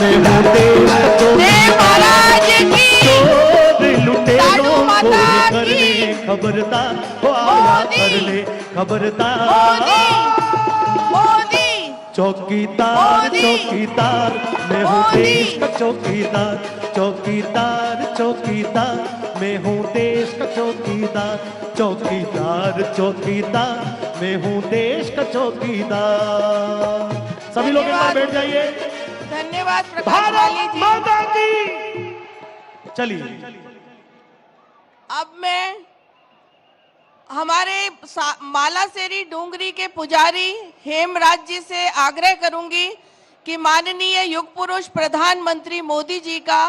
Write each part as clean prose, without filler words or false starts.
मैं हूँ देश महाराज की लुटेरों को करने खबरदार, हो आया करने खबरदार। चौकीदार चौकीदार मैं हूँ देश का चौकीदार, चौकीदार चौकीदार मैं हूँ देश का चौकीदार, चौकीदार चौकीदार मैं हूँ देश का चौकीदार। सभी लोग एक बार बैठ जाइए। धन्यवाद भारत माता की। चलिए अब मैं हमारे मालासेरी डूंगरी के पुजारी हेमराज जी से आग्रह करूंगी कि माननीय युग पुरुष प्रधानमंत्री मोदी जी का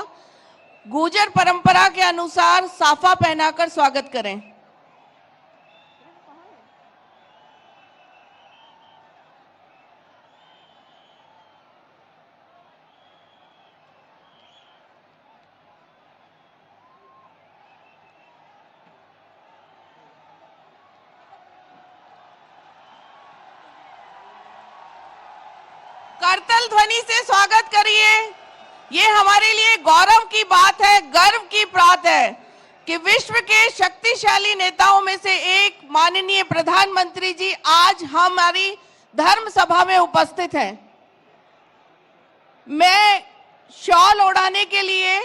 गुर्जर परंपरा के अनुसार साफा पहनाकर स्वागत करें। करतल ध्वनि से स्वागत करिए। ये हमारे लिए गौरव की बात है, गर्व की बात है कि विश्व के शक्तिशाली नेताओं में से एक माननीय प्रधानमंत्री जी आज हमारी धर्म सभा में उपस्थित हैं। मैं शॉल ओढ़ाने के लिए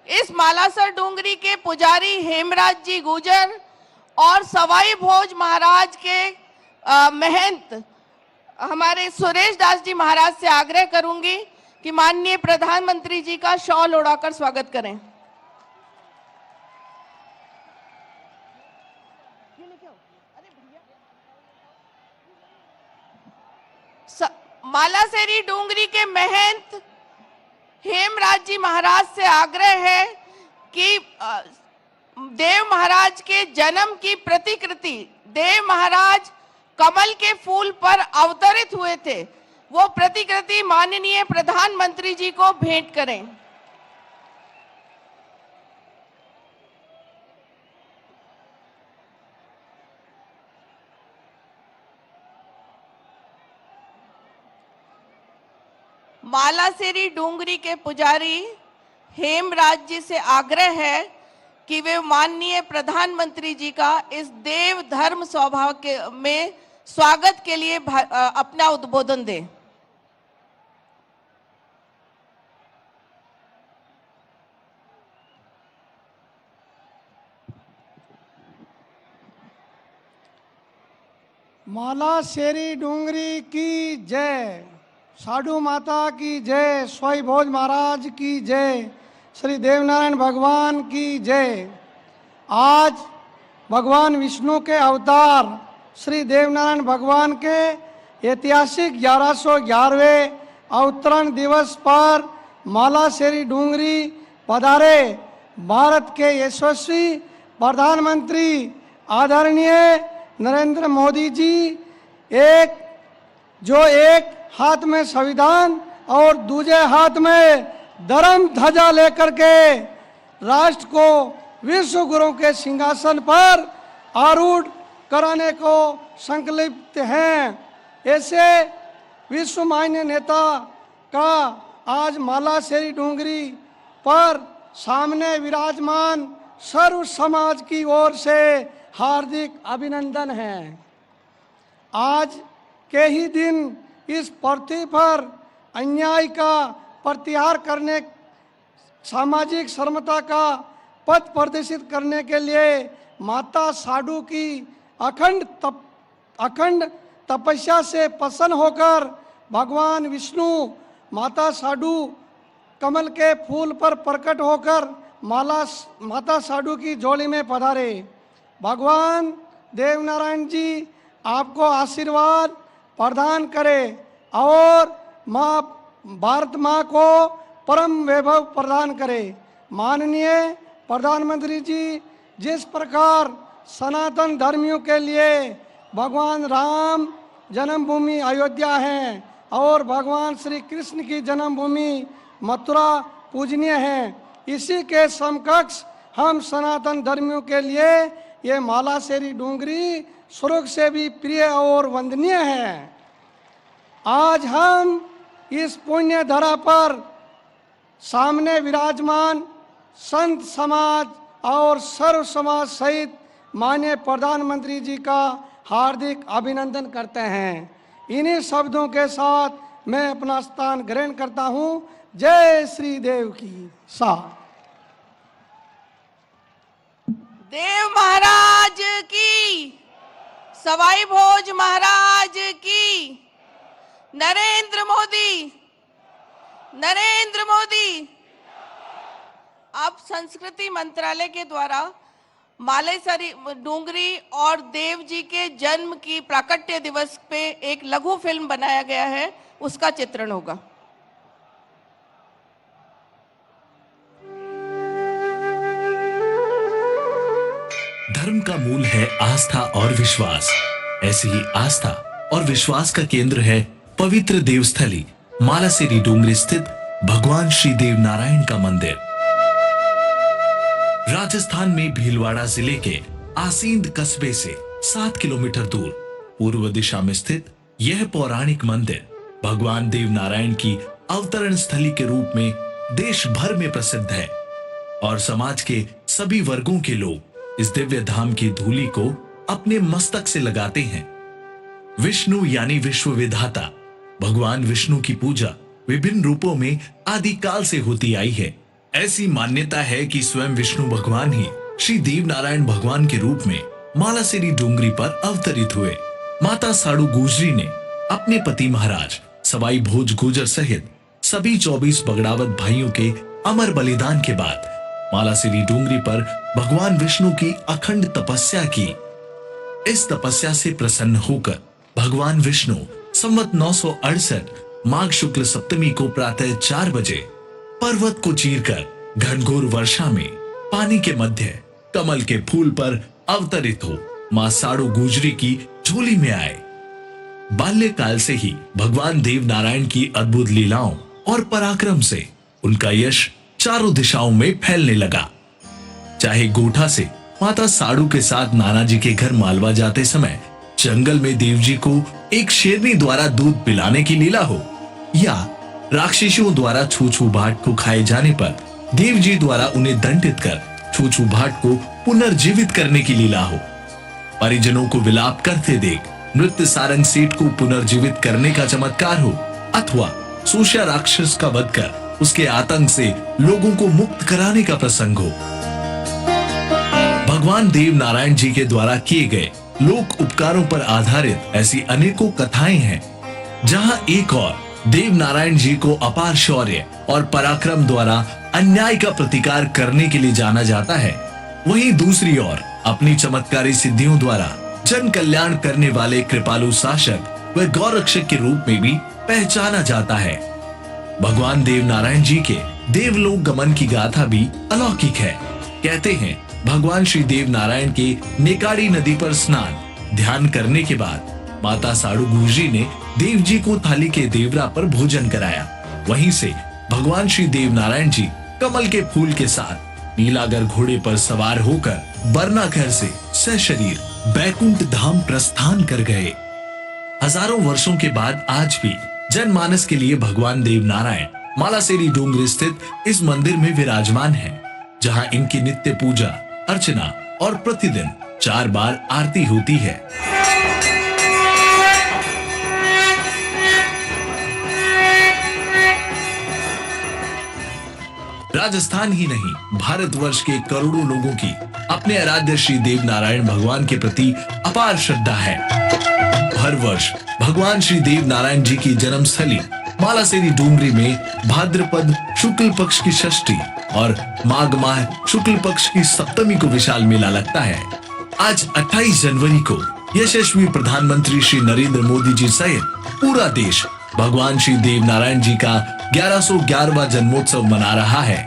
इस मालासर डूंगरी के पुजारी हेमराज जी गुर्जर और सवाई भोज महाराज के महंत हमारे सुरेश दास जी महाराज से आग्रह करूंगी कि माननीय प्रधानमंत्री जी का शॉल ओढ़ाकर स्वागत करें। मालासेरी डूंगरी के महंत हेमराज जी महाराज से आग्रह है कि देव महाराज के जन्म की प्रतिकृति, देव महाराज कमल के फूल पर अवतरित हुए थे, वो प्रतिकृति माननीय प्रधानमंत्री जी को भेंट करें। मालासेरी डूंगरी के पुजारी हेमराज जी से आग्रह है कि वे माननीय प्रधानमंत्री जी का इस देव धर्म स्वभाव के में स्वागत के लिए अपना उद्बोधन दें। मालासेरी डूंगरी की जय, साधु माता की जय, स्वाई भोज महाराज की जय, श्री देवनारायण भगवान की जय। आज भगवान विष्णु के अवतार श्री देवनारायण भगवान के ऐतिहासिक 1111वें अवतरण दिवस पर मालासेरी डूंगरी पधारे भारत के यशस्वी प्रधानमंत्री आदरणीय नरेंद्र मोदी जी एक हाथ में संविधान और दूसरे हाथ में धर्म ध्वजा लेकर के राष्ट्र को विश्व गुरु के सिंहासन पर आरूढ़ कराने को संकल्पित हैं। ऐसे विश्व मान्य नेता का आज मालासेरी डूंगरी पर सामने विराजमान सर्व समाज की ओर से हार्दिक अभिनंदन है। आज के ही दिन इस पृथ्वी पर अन्याय का प्रत्याहार करने, सामाजिक समता का पथ प्रदर्शित करने के लिए माता साधु की अखंड तपस्या से प्रसन्न होकर भगवान विष्णु माता साधु कमल के फूल पर प्रकट होकर माता साधु की झोली में पधारे। भगवान देवनारायण जी आपको आशीर्वाद प्रदान करे और माँ भारत माँ को परम वैभव प्रदान करे। माननीय प्रधानमंत्री जी जिस प्रकार सनातन धर्मियों के लिए भगवान राम जन्मभूमि अयोध्या है और भगवान श्री कृष्ण की जन्मभूमि मथुरा पूजनीय है, इसी के समकक्ष हम सनातन धर्मियों के लिए ये मालासेरी डूंगरी स्वर्ग से भी प्रिय और वंदनीय है। आज हम इस पुण्य धरा पर सामने विराजमान संत समाज और सर्व समाज सहित माननीय प्रधानमंत्री जी का हार्दिक अभिनंदन करते हैं। इन्हीं शब्दों के साथ मैं अपना स्थान ग्रहण करता हूं। जय श्री देव की सा। देव महाराज की, सवाई भोज महाराज की, नरेंद्र मोदी, नरेंद्र मोदी। अब संस्कृति मंत्रालय के द्वारा मालेसरी डूंगरी और देव जी के जन्म की प्राकट्य दिवस पे एक लघु फिल्म बनाया गया है, उसका चित्रण होगा। धर्म का मूल है आस्था और विश्वास। ऐसी ही आस्था और विश्वास का केंद्र है पवित्र देवस्थली मालासेरी डूंगरी स्थित भगवान श्री देव नारायण का मंदिर। राजस्थान में भीलवाड़ा जिले के आसींद कस्बे से 7 किलोमीटर दूर पूर्व दिशा में स्थित यह पौराणिक मंदिर भगवान देव नारायण की अवतरण स्थली के रूप में देश भर में प्रसिद्ध है और समाज के सभी वर्गों के लोग इस दिव्य धाम की धूलि को अपने मस्तक से लगाते हैं। विष्णु यानी विश्व विधाता भगवान विष्णु की पूजा विभिन्न रूपों में आदिकाल से होती आई है। ऐसी मान्यता है कि स्वयं विष्णु भगवान ही श्री देव नारायण भगवान के रूप में मालासेरी डूंगरी पर अवतरित हुए। माता साडू गुजरी ने अपने पति महाराज सवाई भोज गुजर सहित सभी 24 बगड़ावत भाइयों के अमर बलिदान के बाद मालासेरी डूंगरी पर भगवान विष्णु की अखंड तपस्या की। इस तपस्या से प्रसन्न होकर भगवान विष्णु संवत 968 माघ शुक्ल सप्तमी को प्रातः 4 बजे पर्वत को चीरकर घनघोर वर्षा में पानी के मध्य कमल के फूल पर अवतरित हो मां साडू गुजरी की झोली में आए। बाल्यकाल से ही भगवान देव नारायण की अद्भुत लीलाओं और पराक्रम से उनका यश चारों दिशाओं में फैलने लगा। चाहे गोठा से माता साडू के साथ नाना जी के घर मालवा जाते समय जंगल में देव जी को एक शेरनी द्वारा दूध पिलाने की लीला हो, या राक्षसियों द्वारा छूछू भाट को खाए जाने पर देव जी द्वारा उन्हें दंडित कर छूछू भाट को पुनर्जीवित करने की लीला हो, परिजनों को विलाप करते देख नृत्य सारंग सेठ को पुनर्जीवित करने का चमत्कार हो, अथवा सूष्या राक्षस का वध कर उसके आतंक से लोगों को मुक्त कराने का प्रसंग हो। भगवान देव नारायण जी के द्वारा किए गए लोक उपकारों पर आधारित ऐसी अनेकों कथाएं हैं, जहां एक और देव नारायण जी को अपार शौर्य और पराक्रम द्वारा अन्याय का प्रतिकार करने के लिए जाना जाता है, वहीं दूसरी ओर अपनी चमत्कारी सिद्धियों द्वारा जन कल्याण करने वाले कृपालु शासक व गौरक्षक के रूप में भी पहचाना जाता है। भगवान देव नारायण जी के देवलोक गमन की गाथा भी अलौकिक है। कहते हैं भगवान श्री देव नारायण के नेकाड़ी नदी पर स्नान ध्यान करने के बाद माता साडू गुजरी ने देव जी को थाली के देवरा पर भोजन कराया। वहीं से भगवान श्री देव नारायण जी कमल के फूल के साथ नीलागर घोड़े पर सवार होकर बरना घर से सशरीर बैकुंठ धाम प्रस्थान कर गए। हजारों वर्षों के बाद आज भी जनमानस के लिए भगवान देव नारायण मालासेरी डूंगरी स्थित इस मंदिर में विराजमान है, जहां इनकी नित्य पूजा अर्चना और प्रतिदिन 4 बार आरती होती है। राजस्थान ही नहीं भारतवर्ष के करोड़ों लोगों की अपने आराध्य श्री देव नारायण भगवान के प्रति अपार श्रद्धा है। हर वर्ष भगवान श्री देव नारायण जी की जन्मस्थली मालासेरी डूंगरी में भाद्रपद शुक्ल पक्ष की षष्ठी और माघ माह शुक्ल पक्ष की सप्तमी को विशाल मेला लगता है। आज 28 जनवरी को यशस्वी प्रधानमंत्री श्री नरेंद्र मोदी जी सहित पूरा देश भगवान श्री देव नारायण जी का 1111वां जन्मोत्सव मना रहा है।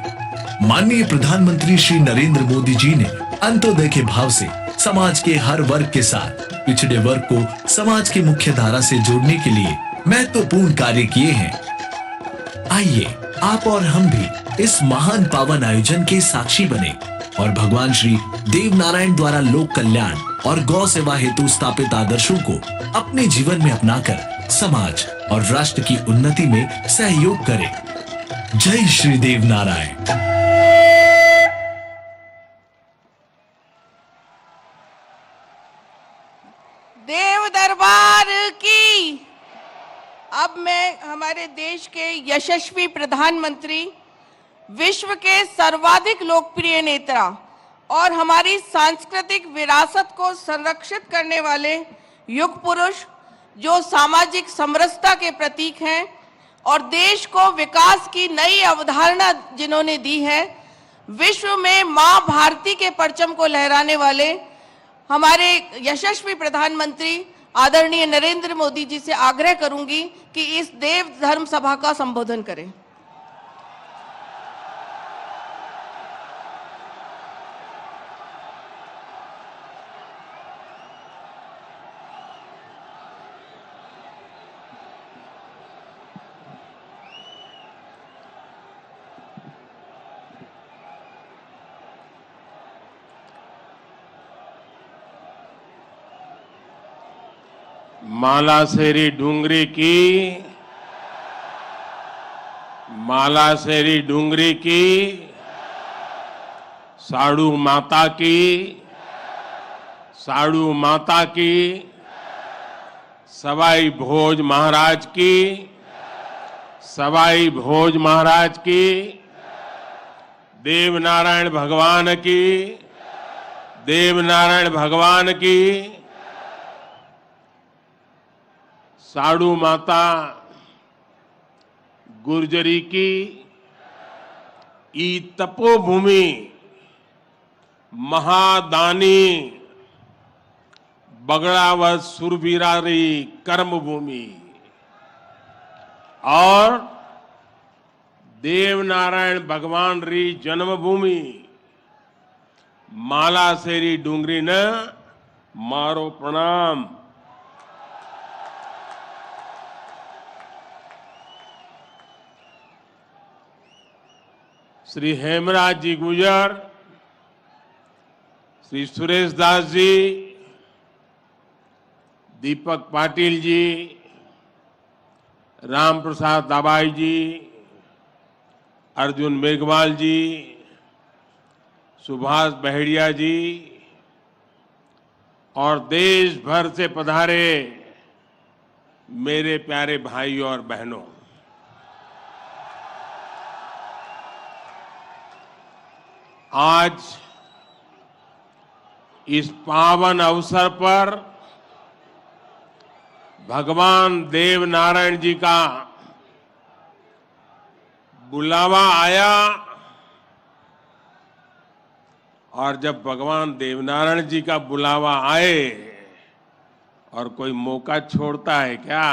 माननीय प्रधानमंत्री श्री नरेंद्र मोदी जी ने अंत्योदय के भाव से समाज के हर वर्ग के साथ पिछड़े वर्ग को समाज की मुख्य धारा से जोड़ने के लिए महत्वपूर्ण कार्य किए हैं। आइए आप और हम भी इस महान पावन आयोजन के साक्षी बने और भगवान श्री देव नारायण द्वारा लोक कल्याण और गौ सेवा हेतु स्थापित आदर्शों को अपने जीवन में अपनाकर समाज और राष्ट्र की उन्नति में सहयोग करे। जय श्री देव नारायण। देव दरबार की। अब मैं हमारे देश के यशस्वी प्रधानमंत्री, विश्व के सर्वाधिक लोकप्रिय नेता और हमारी सांस्कृतिक विरासत को संरक्षित करने वाले युग पुरुष, जो सामाजिक समरसता के प्रतीक हैं और देश को विकास की नई अवधारणा जिन्होंने दी है, विश्व में मां भारती के परचम को लहराने वाले हमारे यशस्वी प्रधानमंत्री आदरणीय नरेंद्र मोदी जी से आग्रह करूंगी कि इस देव धर्म सभा का संबोधन करें। मालासेरी डूंगरी की, मालासेरी डूंगरी की, साड़ू माता की, साड़ू माता की, सवाई भोज महाराज की, सवाई भोज महाराज की, देवनारायण भगवान की, देवनारायण भगवान की, साड़ू माता गुर्जरी की, ई तपोभूमि महादानी बगड़ावत सुरवीरारी कर्मभूमि और देवनारायण भगवान री जन्मभूमि मालासेरी डूंगरी ने मारो प्रणाम। श्री हेमराज जी गुजर, श्री सुरेश दास जी, दीपक पाटिल जी, राम प्रसाद दाबाई जी, अर्जुन मेघवाल जी, सुभाष बहेड़िया जी और देश भर से पधारे मेरे प्यारे भाइयों और बहनों, आज इस पावन अवसर पर भगवान देव नारायण जी का बुलावा आया और जब भगवान देवनारायण जी का बुलावा आए और कोई मौका छोड़ता है क्या?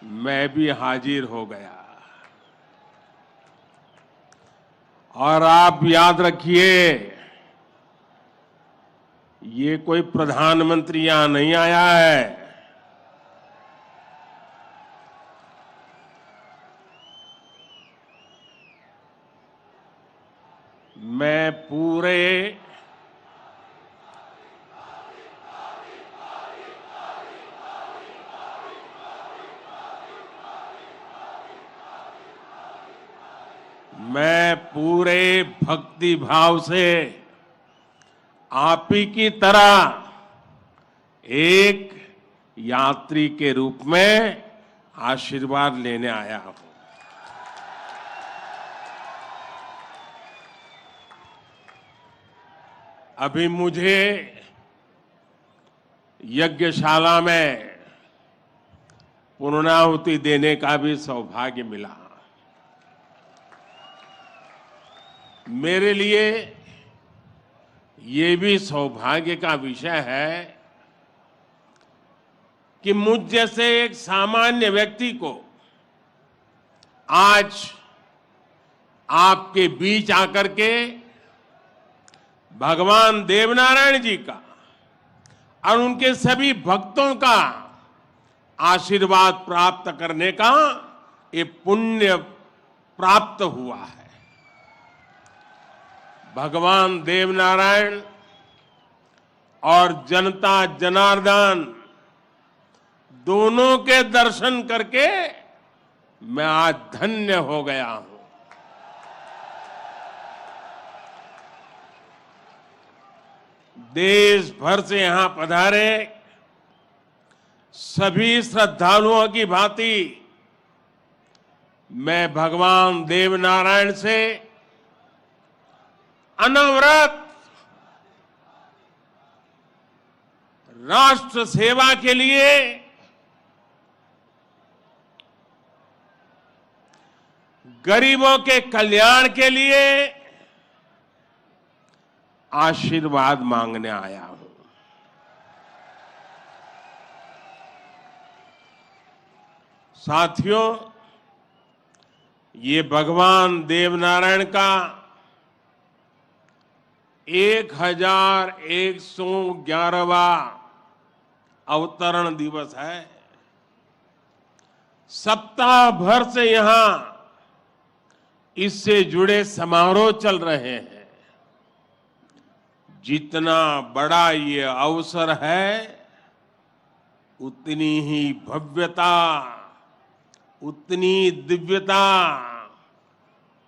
मैं भी हाजिर हो गया। और आप याद रखिए, ये कोई प्रधानमंत्री यहां नहीं आया है। मैं पूरे भक्ति भाव से आप ही की तरह एक यात्री के रूप में आशीर्वाद लेने आया हूं। अभी मुझे यज्ञशाला में पूर्णाहुति देने का भी सौभाग्य मिला। मेरे लिए ये भी सौभाग्य का विषय है कि मुझ जैसे एक सामान्य व्यक्ति को आज आपके बीच आकर के भगवान देवनारायण जी का और उनके सभी भक्तों का आशीर्वाद प्राप्त करने का ये पुण्य प्राप्त हुआ है। भगवान देवनारायण और जनता जनार्दन दोनों के दर्शन करके मैं आज धन्य हो गया हूं। देश भर से यहां पधारे सभी श्रद्धालुओं की भांति मैं भगवान देवनारायण से अनवरत राष्ट्र सेवा के लिए गरीबों के कल्याण के लिए आशीर्वाद मांगने आया हूं। साथियों, ये भगवान देवनारायण का 1111वां अवतरण दिवस है। सप्ताह भर से यहां इससे जुड़े समारोह चल रहे हैं। जितना बड़ा ये अवसर है, उतनी ही भव्यता, उतनी दिव्यता,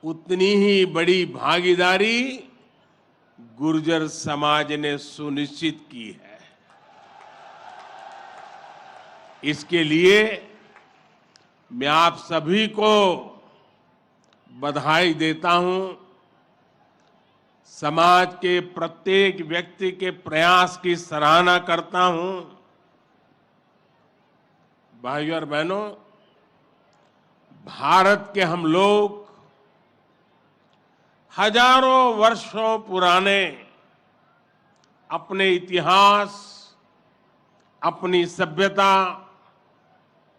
उतनी ही बड़ी भागीदारी गुर्जर समाज ने सुनिश्चित की है। इसके लिए मैं आप सभी को बधाई देता हूं। समाज के प्रत्येक व्यक्ति के प्रयास की सराहना करता हूं। भाइयों और बहनों, भारत के हम लोग हजारों वर्षों पुराने अपने इतिहास, अपनी सभ्यता,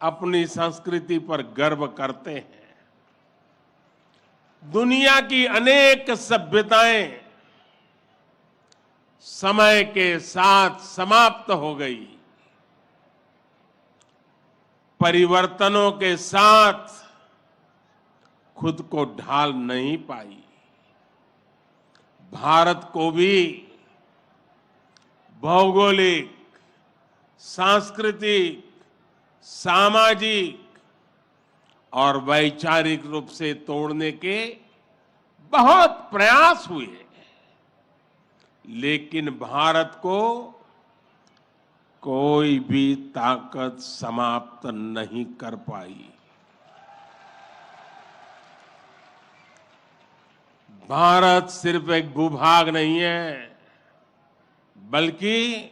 अपनी संस्कृति पर गर्व करते हैं। दुनिया की अनेक सभ्यताएं समय के साथ समाप्त हो गई। परिवर्तनों के साथ खुद को ढाल नहीं पाई। भारत को भी भौगोलिक, सांस्कृतिक, सामाजिक और वैचारिक रूप से तोड़ने के बहुत प्रयास हुए, लेकिन भारत को कोई भी ताकत समाप्त नहीं कर पाई। भारत सिर्फ एक भूभाग नहीं है, बल्कि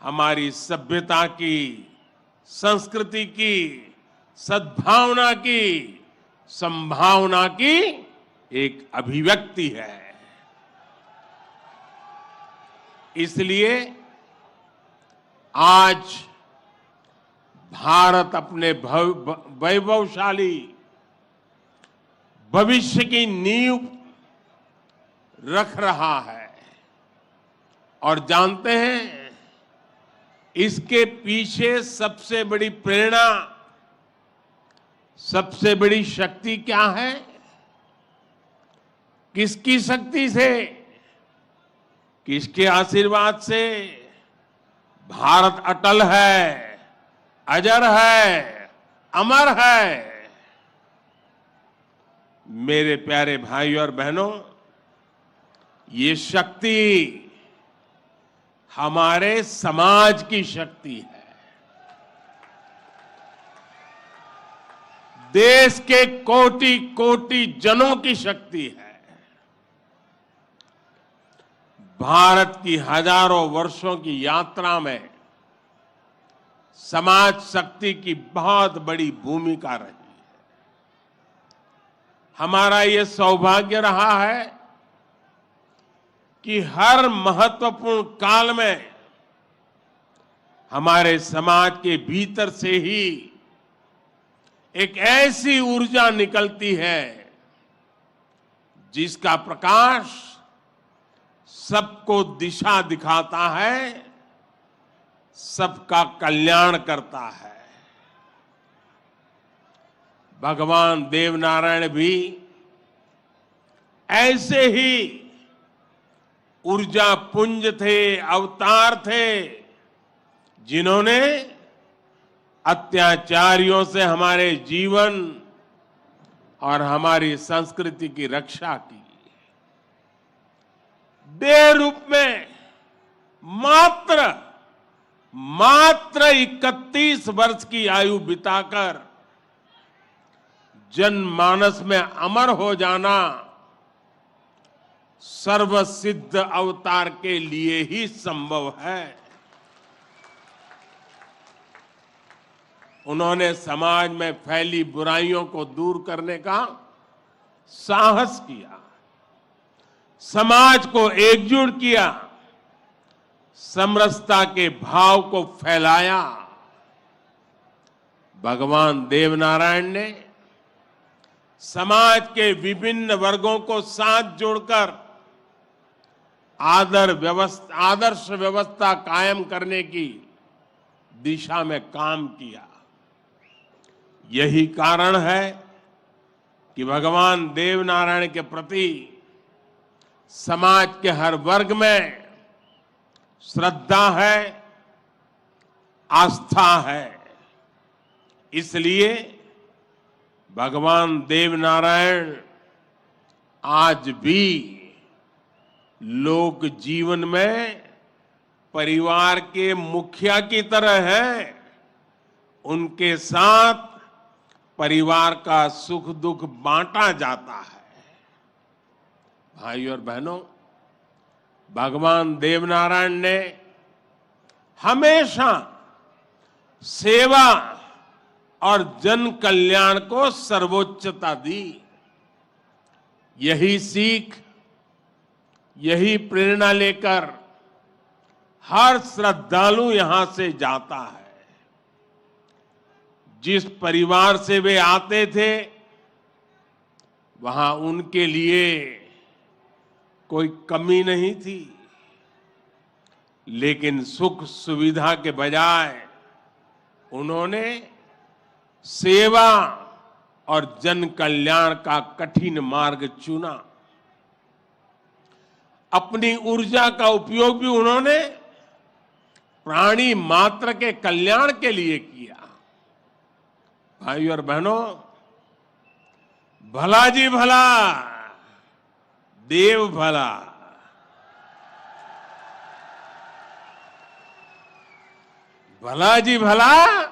हमारी सभ्यता की, संस्कृति की, सद्भावना की, संभावना की एक अभिव्यक्ति है। इसलिए आज भारत अपने वैभवशाली भविष्य की नींव रख रहा है। और जानते हैं, इसके पीछे सबसे बड़ी प्रेरणा, सबसे बड़ी शक्ति क्या है? किसकी शक्ति से, किसके आशीर्वाद से? भारत अटल है, अजर है, अमर है। मेरे प्यारे भाइयों और बहनों, ये शक्ति हमारे समाज की शक्ति है। देश के कोटि कोटि जनों की शक्ति है। भारत की हजारों वर्षों की यात्रा में समाज शक्ति की बहुत बड़ी भूमिका रही है। हमारा ये सौभाग्य रहा है कि हर महत्वपूर्ण काल में हमारे समाज के भीतर से ही एक ऐसी ऊर्जा निकलती है जिसका प्रकाश सबको दिशा दिखाता है, सबका कल्याण करता है। भगवान देवनारायण भी ऐसे ही ऊर्जा पुंज थे, अवतार थे, जिन्होंने अत्याचारियों से हमारे जीवन और हमारी संस्कृति की रक्षा की। देह रूप में मात्र 31 वर्ष की आयु बिताकर जनमानस में अमर हो जाना सर्वसिद्ध अवतार के लिए ही संभव है। उन्होंने समाज में फैली बुराइयों को दूर करने का साहस किया, समाज को एकजुट किया, समरसता के भाव को फैलाया। भगवान देवनारायण ने समाज के विभिन्न वर्गों को साथ जोड़कर आदर्श व्यवस्था कायम करने की दिशा में काम किया। यही कारण है कि भगवान देवनारायण के प्रति समाज के हर वर्ग में श्रद्धा है, आस्था है। इसलिए भगवान देवनारायण आज भी लोक जीवन में परिवार के मुखिया की तरह हैं। उनके साथ परिवार का सुख दुख बांटा जाता है। भाइयों और बहनों, भगवान देवनारायण ने हमेशा सेवा और जन कल्याण को सर्वोच्चता दी। यही सीख, यही प्रेरणा लेकर हर श्रद्धालु यहां से जाता है। जिस परिवार से वे आते थे, वहां उनके लिए कोई कमी नहीं थी, लेकिन सुख सुविधा के बजाय उन्होंने सेवा और जन कल्याण का कठिन मार्ग चुना। अपनी ऊर्जा का उपयोग भी उन्होंने प्राणी मात्र के कल्याण के लिए किया। भाइयों और बहनों, भला जी भला, देव भला। भला जी भला,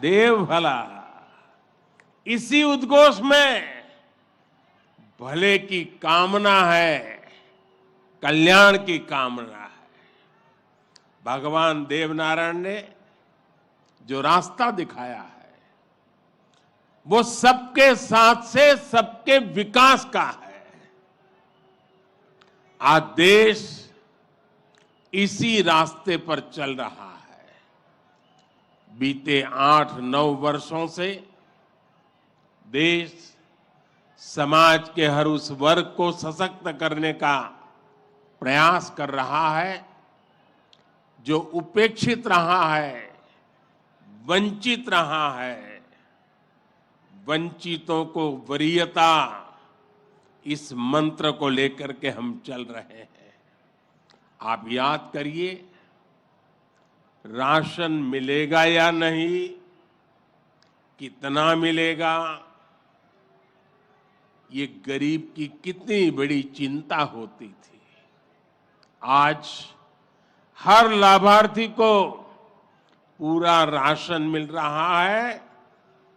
देव भला। इसी उद्घोष में भले की कामना है, कल्याण की कामना है। भगवान देवनारायण ने जो रास्ता दिखाया है, वो सबके साथ से सबके विकास का है। आज देश इसी रास्ते पर चल रहा है। बीते 8-9 वर्षों से देश समाज के हर उस वर्ग को सशक्त करने का प्रयास कर रहा है जो उपेक्षित रहा है, वंचित रहा है। वंचितों को वरीयता, इस मंत्र को लेकर के हम चल रहे हैं। आप याद करिए, राशन मिलेगा या नहीं, कितना मिलेगा, ये गरीब की कितनी बड़ी चिंता होती थी। आज हर लाभार्थी को पूरा राशन मिल रहा है,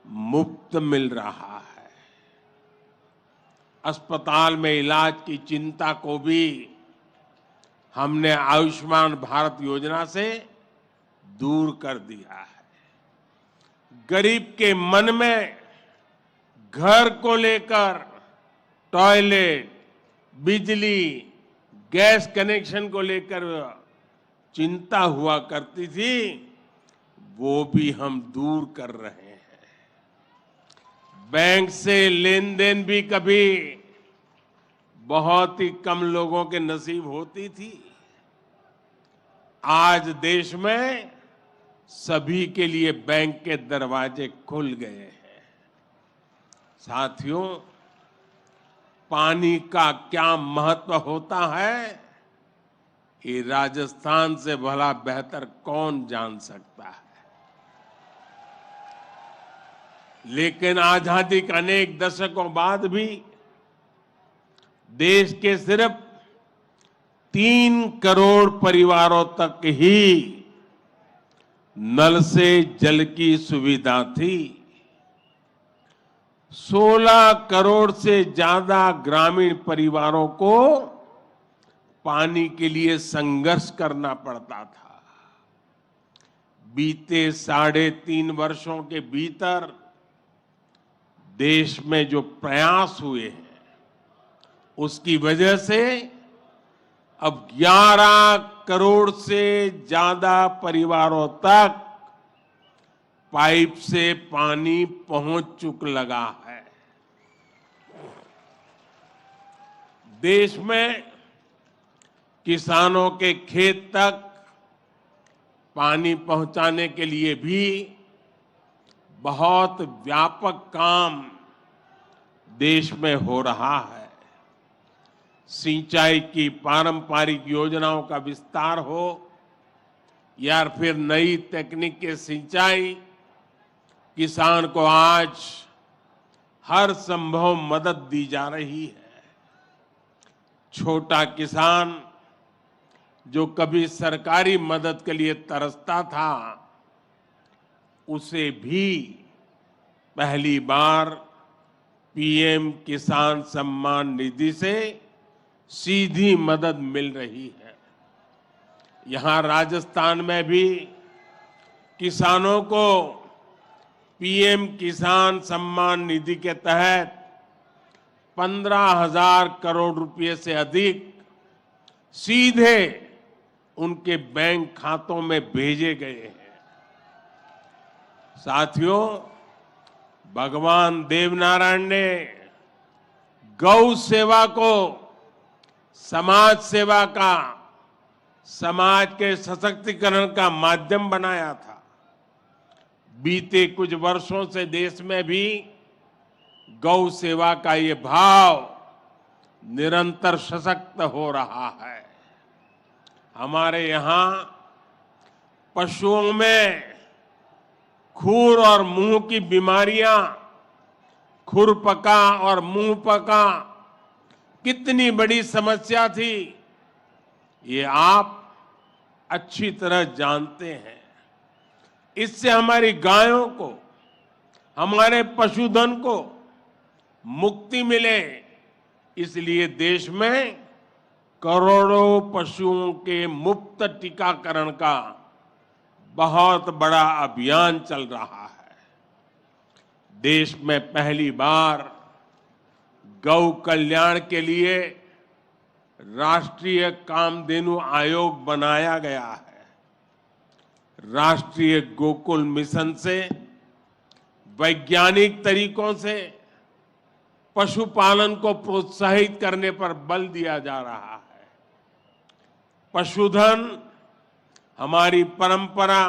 मुफ्त मिल रहा है। अस्पताल में इलाज की चिंता को भी हमने आयुष्मान भारत योजना से दूर कर दिया है। गरीब के मन में घर को लेकर टॉयलेट, बिजली, गैस कनेक्शन को लेकर चिंता हुआ करती थी, वो भी हम दूर कर रहे हैं। बैंक से लेन देन भी कभी बहुत ही कम लोगों के नसीब होती थी। आज देश में सभी के लिए बैंक के दरवाजे खुल गए हैं। साथियों, पानी का क्या महत्व होता है, ये राजस्थान से भला बेहतर कौन जान सकता है। लेकिन आजादी के अनेक दशकों बाद भी देश के सिर्फ 3 करोड़ परिवारों तक ही नल से जल की सुविधा थी। 16 करोड़ से ज्यादा ग्रामीण परिवारों को पानी के लिए संघर्ष करना पड़ता था। बीते 3.5 वर्षों के भीतर देश में जो प्रयास हुए हैं, उसकी वजह से अब 11 करोड़ से ज्यादा परिवारों तक पाइप से पानी पहुंच चुक लगा है। देश में किसानों के खेत तक पानी पहुंचाने के लिए भी बहुत व्यापक काम देश में हो रहा है। सिंचाई की पारंपरिक योजनाओं का विस्तार हो या फिर नई तकनीक के सिंचाई, किसान को आज हर संभव मदद दी जा रही है। छोटा किसान जो कभी सरकारी मदद के लिए तरसता था, उसे भी पहली बार पीएम किसान सम्मान निधि से सीधी मदद मिल रही है। यहां राजस्थान में भी किसानों को पीएम किसान सम्मान निधि के तहत 15,000 करोड़ रुपए से अधिक सीधे उनके बैंक खातों में भेजे गए हैं। साथियों, भगवान देवनारायण ने गौ सेवा को समाज सेवा का, समाज के सशक्तिकरण का माध्यम बनाया था। बीते कुछ वर्षों से देश में भी गौ सेवा का ये भाव निरंतर सशक्त हो रहा है। हमारे यहाँ पशुओं में खुर और मुंह की बीमारियां, खुरपका और मुंहपका कितनी बड़ी समस्या थी, ये आप अच्छी तरह जानते हैं। इससे हमारी गायों को, हमारे पशुधन को मुक्ति मिले, इसलिए देश में करोड़ों पशुओं के मुफ्त टीकाकरण का बहुत बड़ा अभियान चल रहा है। देश में पहली बार गौ कल्याण के लिए राष्ट्रीय कामधेनु आयोग बनाया गया है। राष्ट्रीय गोकुल मिशन से वैज्ञानिक तरीकों से पशुपालन को प्रोत्साहित करने पर बल दिया जा रहा है। पशुधन हमारी परंपरा,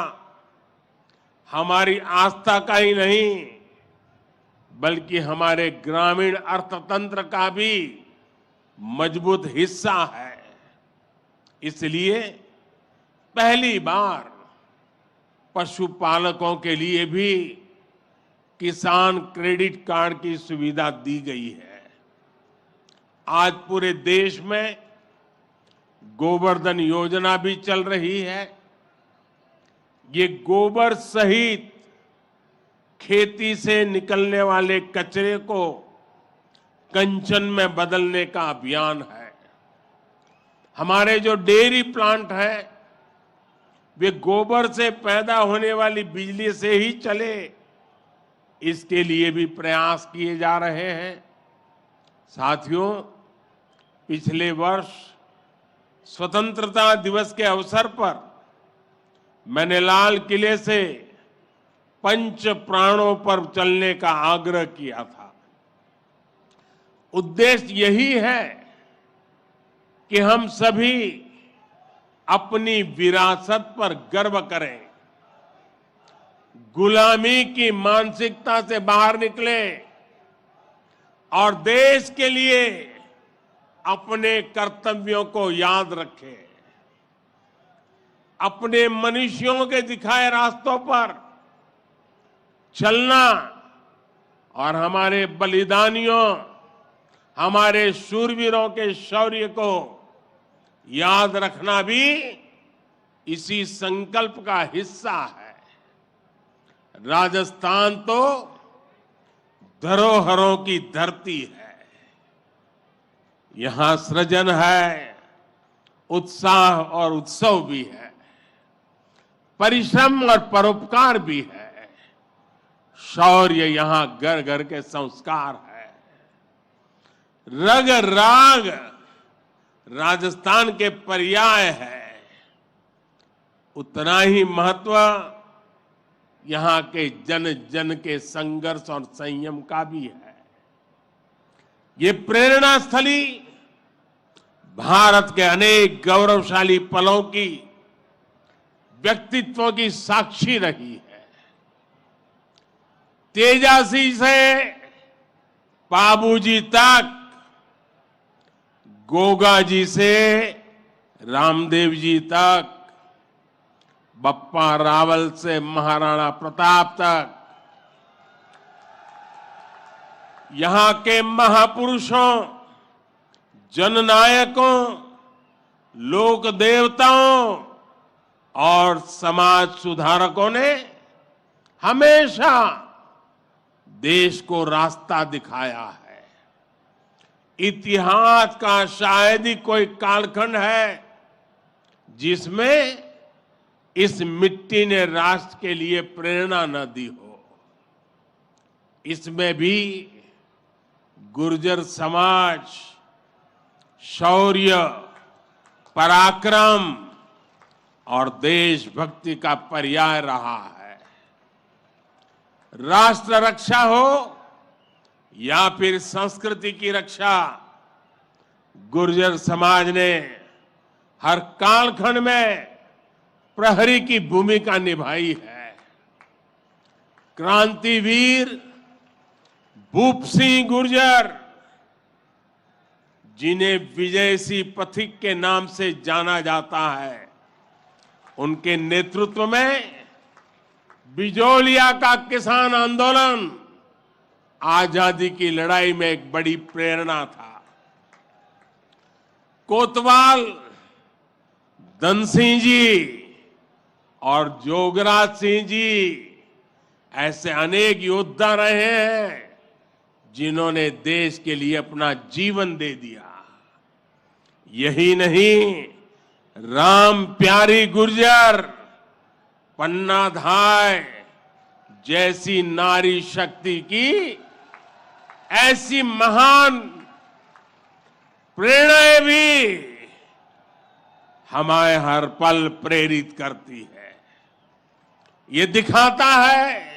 हमारी आस्था का ही नहीं, बल्कि हमारे ग्रामीण अर्थतंत्र का भी मजबूत हिस्सा है। इसलिए पहली बार पशुपालकों के लिए भी किसान क्रेडिट कार्ड की सुविधा दी गई है। आज पूरे देश में गोवर्धन योजना भी चल रही है। ये गोबर सहित खेती से निकलने वाले कचरे को कंचन में बदलने का अभियान है। हमारे जो डेयरी प्लांट है, वे गोबर से पैदा होने वाली बिजली से ही चले, इसके लिए भी प्रयास किए जा रहे हैं। साथियों, पिछले वर्ष स्वतंत्रता दिवस के अवसर पर मैंने लाल किले से पंच प्राणों पर चलने का आग्रह किया था। उद्देश्य यही है कि हम सभी अपनी विरासत पर गर्व करें, गुलामी की मानसिकता से बाहर निकले और देश के लिए अपने कर्तव्यों को याद रखें। अपने मनुष्यों के दिखाए रास्तों पर चलना और हमारे बलिदानियों, हमारे शूरवीरों के शौर्य को याद रखना भी इसी संकल्प का हिस्सा है। राजस्थान तो धरोहरों की धरती है। यहां सृजन है, उत्साह और उत्सव भी है, परिश्रम और परोपकार भी है, शौर्य यहां घर घर के संस्कार है। रग राग राजस्थान के पर्याय है, उतना ही महत्व यहां के जन जन के संघर्ष और संयम का भी है। ये प्रेरणा स्थली भारत के अनेक गौरवशाली पलों की, व्यक्तित्वों की साक्षी रही है। तेजासी से बाबूजी तक, गोगा जी से रामदेव जी तक, बप्पा रावल से महाराणा प्रताप तक, यहां के महापुरुषों, जननायकों, लोक देवताओं और समाज सुधारकों ने हमेशा देश को रास्ता दिखाया है। इतिहास का शायद ही कोई कालखंड है जिसमें इस मिट्टी ने राष्ट्र के लिए प्रेरणा न दी हो। इसमें भी गुर्जर समाज शौर्य, पराक्रम और देशभक्ति का पर्याय रहा है। राष्ट्र रक्षा हो या फिर संस्कृति की रक्षा, गुर्जर समाज ने हर कालखंड में प्रहरी की भूमिका निभाई है। क्रांतिवीर भूप सिंह गुर्जर, जिन्हें विजय सिंह पथिक के नाम से जाना जाता है, उनके नेतृत्व में बिजोलिया का किसान आंदोलन आजादी की लड़ाई में एक बड़ी प्रेरणा था। कोतवाल धन सिंह जी और जोगराज सिंह जी ऐसे अनेक योद्धा रहे हैं जिन्होंने देश के लिए अपना जीवन दे दिया। यही नहीं, राम प्यारी गुर्जर, पन्ना धाय जैसी नारी शक्ति की ऐसी महान प्रेरणाएं भी हमें हर पल प्रेरित करती है। ये दिखाता है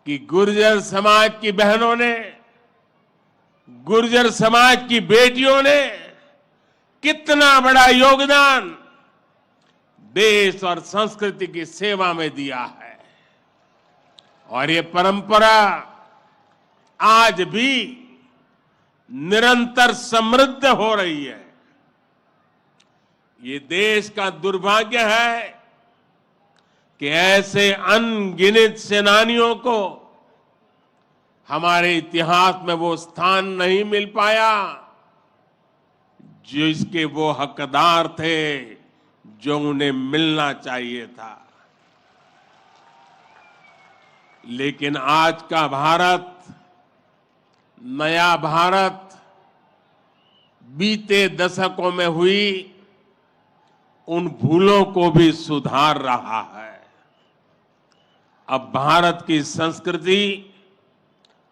कि गुर्जर समाज की बहनों ने, गुर्जर समाज की बेटियों ने कितना बड़ा योगदान देश और संस्कृति की सेवा में दिया है। और ये परंपरा आज भी निरंतर समृद्ध हो रही है। ये देश का दुर्भाग्य है कि ऐसे अनगिनत सेनानियों को हमारे इतिहास में वो स्थान नहीं मिल पाया जिसके वो हकदार थे, जो उन्हें मिलना चाहिए था। लेकिन आज का भारत, नया भारत, बीते दशकों में हुई उन भूलों को भी सुधार रहा है। अब भारत की संस्कृति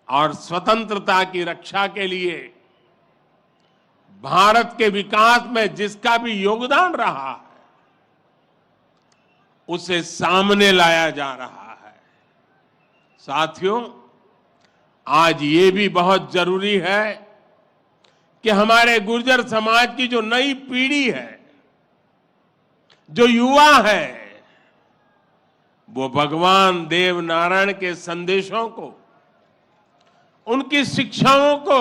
और स्वतंत्रता की रक्षा के लिए भारत के विकास में जिसका भी योगदान रहा है, उसे सामने लाया जा रहा है। साथियों, आज ये भी बहुत जरूरी है कि हमारे गुर्जर समाज की जो नई पीढ़ी है, जो युवा है, वो भगवान देव नारायण के संदेशों को, उनकी शिक्षाओं को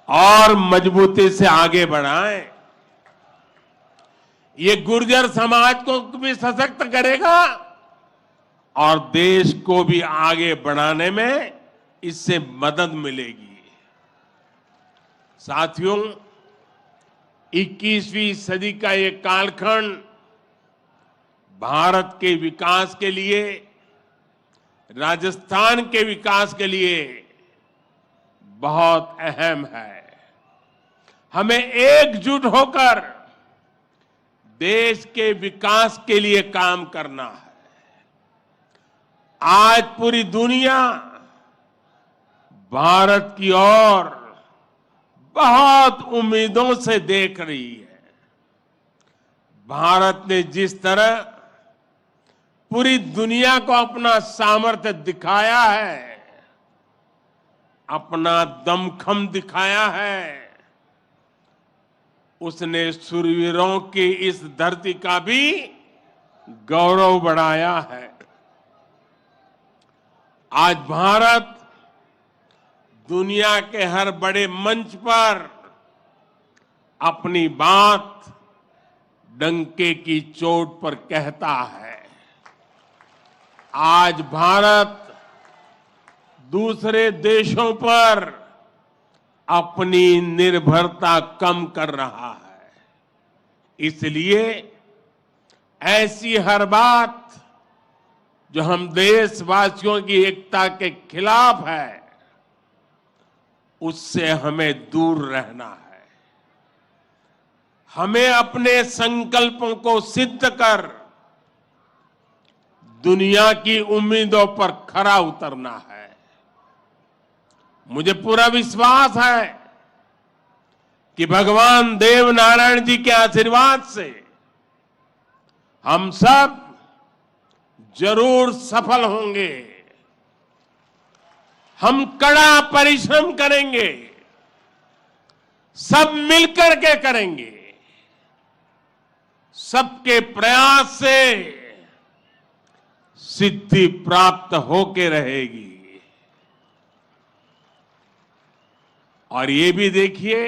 और मजबूती से आगे बढ़ाएं। ये गुर्जर समाज को भी सशक्त करेगा और देश को भी आगे बढ़ाने में इससे मदद मिलेगी। साथियों, 21वीं सदी का ये कालखंड भारत के विकास के लिए, राजस्थान के विकास के लिए बहुत अहम है। हमें एकजुट होकर देश के विकास के लिए काम करना है। आज पूरी दुनिया भारत की ओर बहुत उम्मीदों से देख रही है। भारत ने जिस तरह पूरी दुनिया को अपना सामर्थ्य दिखाया है, अपना दमखम दिखाया है, उसने शूरवीरों की इस धरती का भी गौरव बढ़ाया है। आज भारत दुनिया के हर बड़े मंच पर अपनी बात डंके की चोट पर कहता है। आज भारत दूसरे देशों पर अपनी निर्भरता कम कर रहा है। इसलिए ऐसी हर बात जो हम देशवासियों की एकता के खिलाफ है, उससे हमें दूर रहना है। हमें अपने संकल्पों को सिद्ध कर दुनिया की उम्मीदों पर खरा उतरना है। मुझे पूरा विश्वास है कि भगवान देव नारायण जी के आशीर्वाद से हम सब जरूर सफल होंगे। हम कड़ा परिश्रम करेंगे, सब मिलकर के करेंगे। सबके प्रयास से सिद्धि प्राप्त होके रहेगी। और ये भी देखिए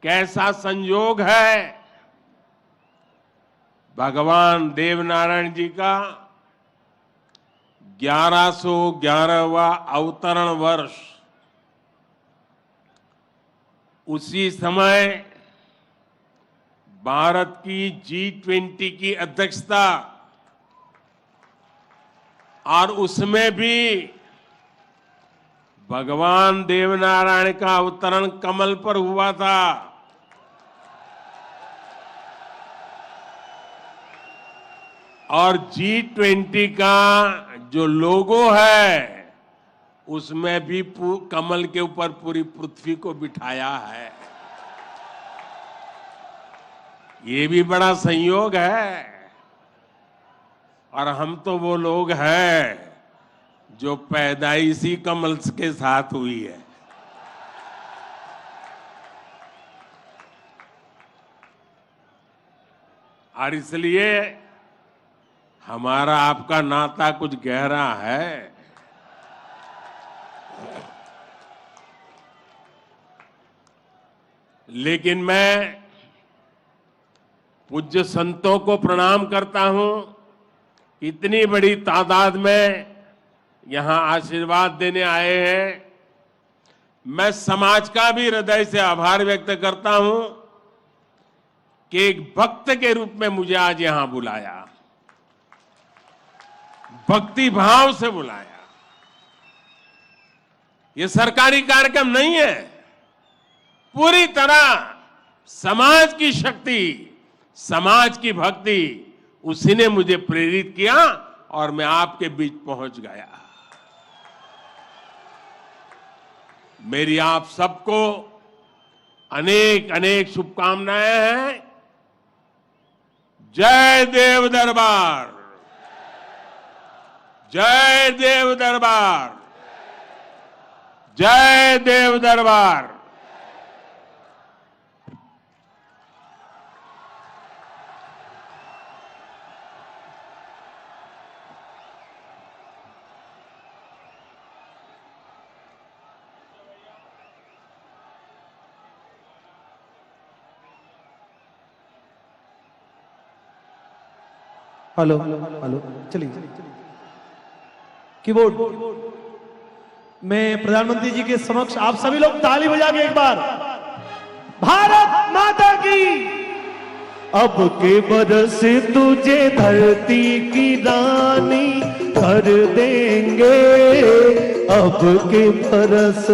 कैसा संयोग है, भगवान देवनारायण जी का 1111वां अवतरण वर्ष। उसी समय भारत की G20 की अध्यक्षता, और उसमें भी भगवान देवनारायण का अवतरण कमल पर हुआ था। और G20 का जो लोगो है उसमें भी कमल के ऊपर पूरी पृथ्वी को बिठाया है। ये भी बड़ा संयोग है। और हम तो वो लोग हैं जो पैदाइशी कमल के साथ हुई है। और इसलिए हमारा आपका नाता कुछ गहरा है। लेकिन मैं पूज्य संतों को प्रणाम करता हूं। इतनी बड़ी तादाद में यहां आशीर्वाद देने आए हैं। मैं समाज का भी हृदय से आभार व्यक्त करता हूं कि एक भक्त के रूप में मुझे आज यहां बुलाया, भक्ति भाव से बुलाया। ये सरकारी कार्यक्रम नहीं है, पूरी तरह समाज की शक्ति, समाज की भक्ति, उसी ने मुझे प्रेरित किया और मैं आपके बीच पहुंच गया। मेरी आप सबको अनेक अनेक शुभकामनाएं हैं। जय देव दरबार, जय देव दरबार, जय देव दरबार। हेलो हेलो, चलिए कीबोर्ड। मैं प्रधानमंत्री जी के समक्ष आप सभी लोग ताली बजा के एक बार भारत माता की। अब के बरस तुझे धरती की रानी कर देंगे, अब के बरस